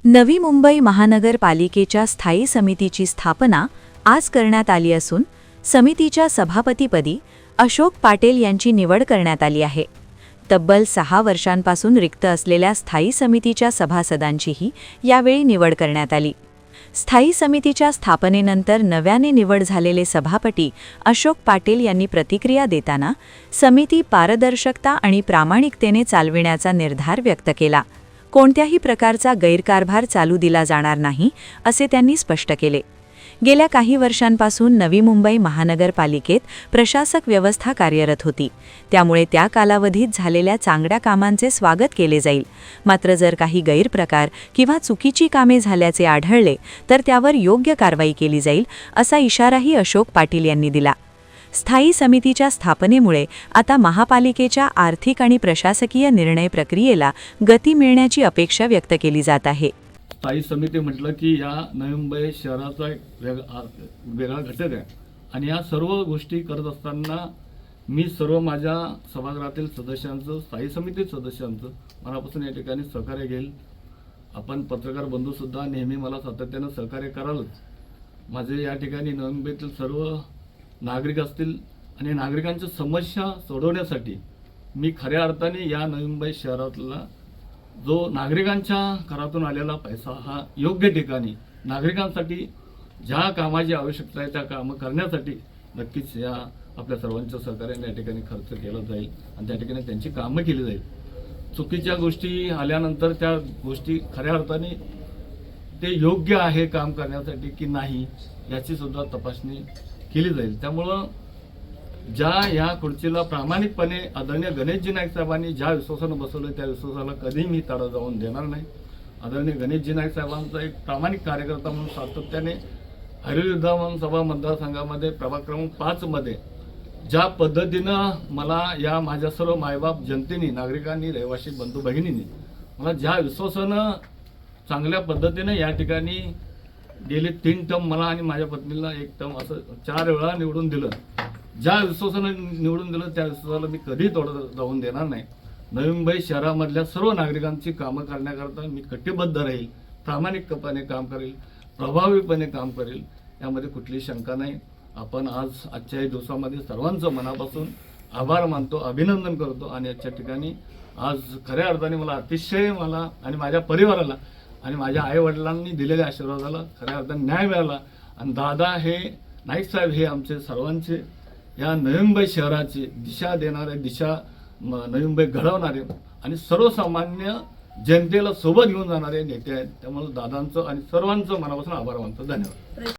नवी मुंबई महानगरपालिकेच्या स्थायी समितीची स्थापना आज करण्यात आली असून समितीच्या सभापतीपदी अशोक पाटील यांची निवड करण्यात आली आहे। तब्बल 6 वर्षांपासून रिक्त असलेल्या स्थायी समितीच्या सभासदांचीही यावेळी निवड करण्यात आली। स्थायी समितीच्या स्थापनेनंतर नव्याने निवड झालेले सभापती अशोक पाटील यांनी प्रतिक्रिया देताना समिती पारदर्शकता आणि प्रामाणिकतेने चालविण्याचा निर्धार व्यक्त केला। कोणत्याही प्रकारचा गैरकारभार चालू दिला जाणार नाही असे त्यांनी स्पष्ट केले। गेल्या काही वर्षांपासून नवी मुंबई महानगरपालिकेत प्रशासक व्यवस्था कार्यरत होती, त्यामुळे त्या कालावधीत झालेल्या चांगल्या कामांचे स्वागत केले जाईल। मात्र जर काही गैरप्रकार किंवा चुकीची कामे झाल्याचे आढळले तर त्यावर योग्य कारवाई केली जाईल असा इशाराही अशोक पाटील यांनी दिला। स्थायी समितीच्या स्थापनेमुळे आता महापालिकेच्या आर्थिक आणि प्रशासकीय निर्णय प्रक्रियेला गती मिळण्याची अपेक्षा व्यक्त केली जात आहे। स्थायी समिती म्हटलं की या नवी मुंबई शहराचा एक वेगळा घटक आहे आणि या सर्व गोष्टी करत असताना मी सर्व माझ्या सभागृहातील सदस्यांचं, स्थायी समिती सदस्यांचं मनापासून या ठिकाणी सहकार्य घेईल। आपण पत्रकार बंधूसुद्धा नेहमी मला सातत्यानं सहकार्य करालच। माझे या ठिकाणी नवी मुंबईतील सर्व नागरिक असतील आणि नागरिकांच्या समस्या सोडवण्यासाठी मी खऱ्या अर्थाने या नवी मुंबई शहरातला जो नागरिकांच्या करातून आलेला पैसा हा योग्य ठिकाणी नागरिकांसाठी ज्या कामाची आवश्यकता आहे त्या कामं करण्यासाठी नक्कीच या आपल्या सर्वांच्या सहकार्याने या ठिकाणी खर्च केला जाईल आणि त्या ठिकाणी त्यांची कामं केली जाईल। चुकीच्या गोष्टी आल्यानंतर त्या गोष्टी खऱ्या अर्थाने ते योग्य आहे काम करण्यासाठी की नाही याची सुद्धा तपासणी केली जाईल। त्यामुळं ज्या या खुर्चीला प्रामाणिकपणे आदरणीय गणेशजी नाईक साहेबांनी ज्या विश्वासानं बसवलं त्या विश्वासाला कधी मी तडा जाऊन देणार नाही। आदरणीय गणेशजी नाईक साहेबांचा एक प्रामाणिक कार्यकर्ता म्हणून सातत्याने हरिल विधानसभा मतदारसंघामध्ये प्रभाग क्रमांक 5 मध्ये ज्या पद्धतीनं मला या माझ्या सर्व मायबाप जनतेने, नागरिकांनी, रहिवासी बंधू भगिनींनी मला ज्या विश्वासानं चांगल्या पद्धतीनं या ठिकाणी गेले 3 टर्म मला आणि माझ्या पत्नीला 1 टर्म असं 4 वेळा निवडून दिलं, ज्या विश्वासानं निवडून दिलं त्या विश्वासाला मी कधी तोडा जाऊन देणार नाही। नवी मुंबई शहरामधल्या सर्व नागरिकांची कामं करण्याकरता मी कटिबद्ध राहील, प्रामाणिकपणे काम करेल, प्रभावीपणे काम करेल, यामध्ये कुठलीही शंका नाही। आपण आजच्या दिवसामध्ये सर्वांचं मनापासून आभार मानतो, अभिनंदन करतो आणि आजच्या ठिकाणी आज खऱ्या अर्थाने मला अतिशय मला आणि माझ्या परिवाराला आणि माझ्या आईवडिलांनी दिलेल्या आशीर्वादाला खऱ्या अर्थाने न्याय मिळाला आणि दादा हे नाईक साहेब हे आमचे सर्वांचे या नवी मुंबई शहराची दिशा देणारे, नवी मुंबई घडवणारे आणि सर्वसामान्य जनतेला सोबत घेऊन जाणारे नेते आहेत। त्यामुळे दादांचं आणि सर्वांचं मनापासून आभार मानतो। धन्यवाद।